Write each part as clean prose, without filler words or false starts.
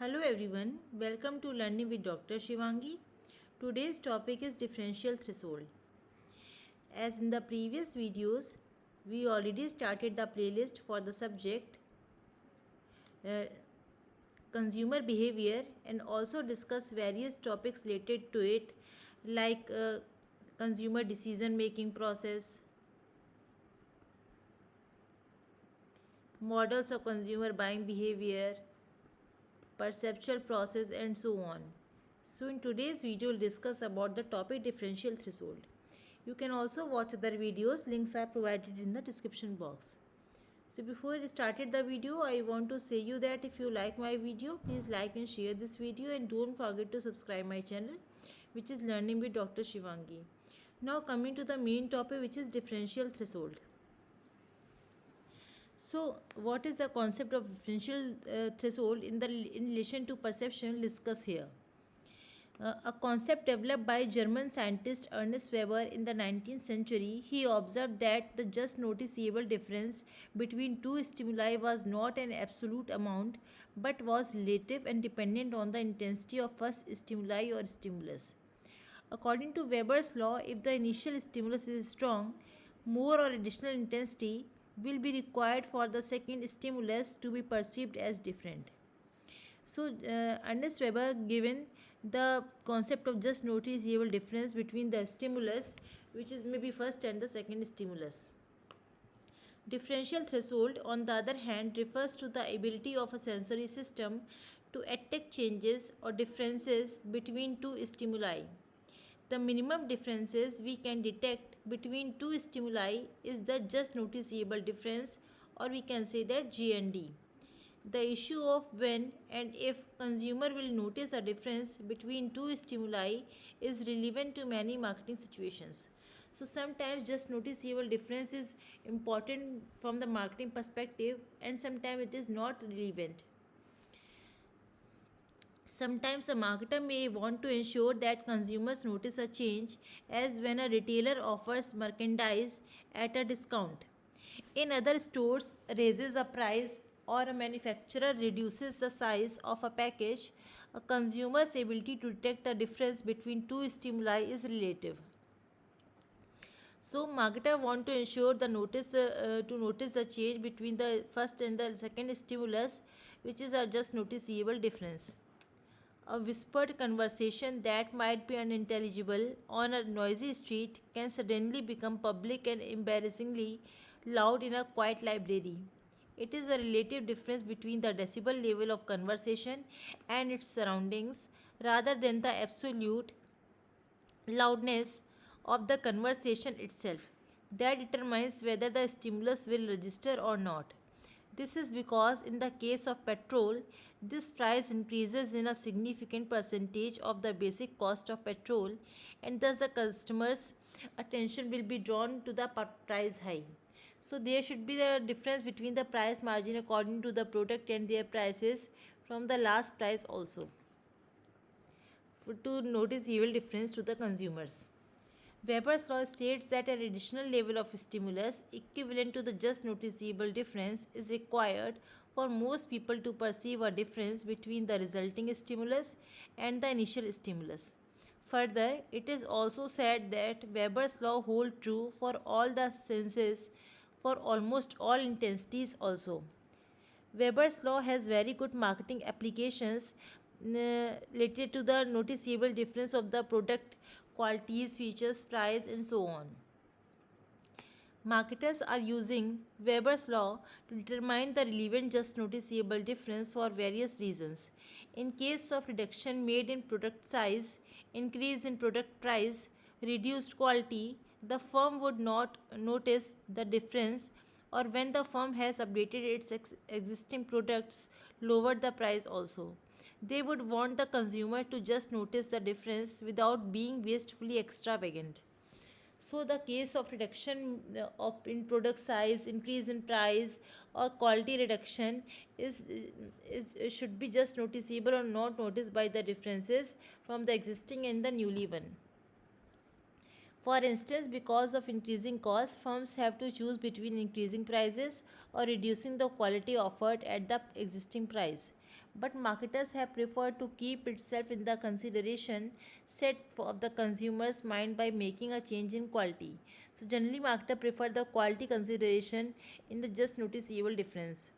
Hello everyone, welcome to Learning with Dr. Shivangi. Today's topic is differential threshold. As in the previous videos, we already started the playlist for the subject uh, consumer behavior and also discuss various topics related to it like consumer decision making process, models of consumer buying behavior, perceptual process and so on. So in today's video we'll discuss about the topic differential threshold. You can also watch other videos, links are provided in the description box. So before I started the video, I want to say you that if you like my video, please like and share this video and don't forget to subscribe my channel which is Learning with Dr. Shivangi. Now coming to the main topic which is differential threshold. So, what is the concept of differential threshold in relation to perception? We'll discuss here. A concept developed by German scientist Ernest Weber in the 19th century. He observed that the just noticeable difference between two stimuli was not an absolute amount but was relative and dependent on the intensity of first stimuli or stimulus. According to Weber's law, if the initial stimulus is strong, more or additional intensity will be required for the second stimulus to be perceived as different. So, Ernest Weber given the concept of just noticeable difference between the stimulus, which is maybe first and the second stimulus. Differential threshold, on the other hand, refers to the ability of a sensory system to detect changes or differences between two stimuli. The minimum differences we can detect between two stimuli is the just noticeable difference, or we can say that GND. The issue of when and if consumer will notice a difference between two stimuli is relevant to many marketing situations. So sometimes just noticeable difference is important from the marketing perspective and sometimes it is not relevant. Sometimes a marketer may want to ensure that consumers notice a change, as when a retailer offers merchandise at a discount. In other stores, raises a price or a manufacturer reduces the size of a package, a consumer's ability to detect a difference between two stimuli is relative. So marketer want to ensure the notice a change between the first and the second stimulus, which is a just noticeable difference. A whispered conversation that might be unintelligible on a noisy street can suddenly become public and embarrassingly loud in a quiet library. It is a relative difference between the decibel level of conversation and its surroundings rather than the absolute loudness of the conversation itself that determines whether the stimulus will register or not. This is because in the case of petrol, this price increases in a significant percentage of the basic cost of petrol, and thus the customer's attention will be drawn to the price high. So there should be the difference between the price margin according to the product and their prices from the last price also to notice evil difference to the consumers. Weber's law states that an additional level of stimulus equivalent to the just noticeable difference is required for most people to perceive a difference between the resulting stimulus and the initial stimulus. Further, it is also said that Weber's law holds true for all the senses for almost all intensities also. Weber's law has very good marketing applications related to the noticeable difference of the product qualities, features, price, and so on. Marketers are using Weber's law to determine the relevant just noticeable difference for various reasons. In case of reduction made in product size, increase in product price, reduced quality, the firm would not notice the difference, or when the firm has updated its existing products, lowered the price also. They would want the consumer to just notice the difference without being wastefully extravagant. So the case of reduction of in product size, increase in price, or quality reduction is should be just noticeable or not noticed by the differences from the existing and the newly one. For instance, because of increasing costs, firms have to choose between increasing prices or reducing the quality offered at the existing price. but marketers have preferred to keep itself in the consideration set of the consumer's mind by making a change in quality. So generally marketers prefer the quality consideration in the just noticeable difference.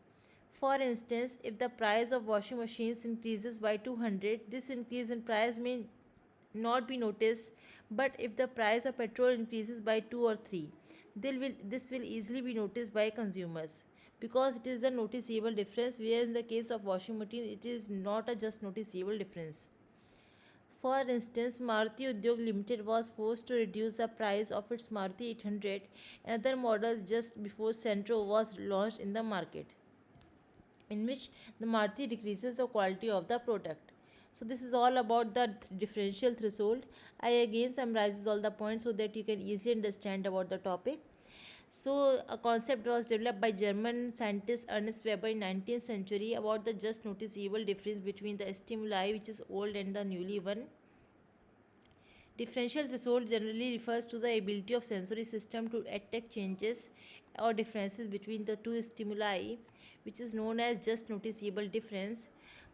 For instance, if the price of washing machines increases by 200, this increase in price may not be noticed, but if the price of petrol increases by 2 or 3, this will easily be noticed by consumers because it is a noticeable difference, whereas in the case of washing machine it is not a just noticeable difference. For instance, Maruti Udyog Limited was forced to reduce the price of its Maruti 800 and other models just before Sentro was launched in the market, in which the Maruti decreases the quality of the product. So this is all about the differential threshold. I again summarizes all the points so that you can easily understand about the topic. So a concept was developed by German scientist Ernest Weber in 19th century about the just noticeable difference between the stimuli which is old and the newly one. Differential threshold generally refers to the ability of sensory system to detect changes or differences between the two stimuli, which is known as just noticeable difference.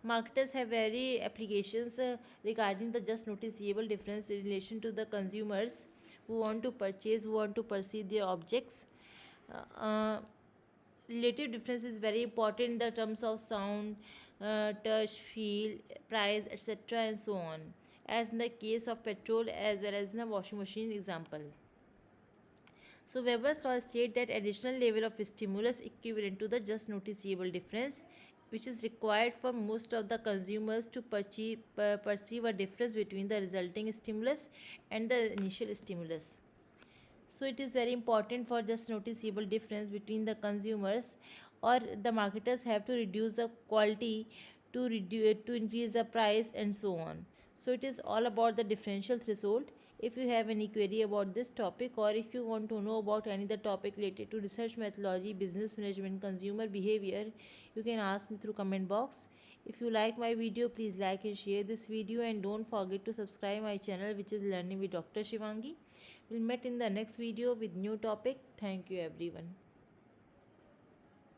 Marketers have various applications regarding the just noticeable difference in relation to the consumers who want to purchase, who want to perceive their objects. Uh, Relative difference is very important in the terms of sound, touch, feel, price, etc., and so on, as in the case of petrol as well as in the washing machine example. So Weber's law states that additional level of stimulus equivalent to the just noticeable difference, which is required for most of the consumers to perceive a difference between the resulting stimulus and the initial stimulus. So it is very important for just noticeable difference between the consumers, or the marketers have to reduce the quality to increase the price and so on. So it is all about the differential threshold. If you have any query about this topic, or if you want to know about any other topic related to research methodology, business management, consumer behavior, you can ask me through comment box. If you like my video, please like and share this video, and don't forget to subscribe my channel, which is Learning with Dr. Shivangi. We'll meet in the next video with new topic. Thank you everyone.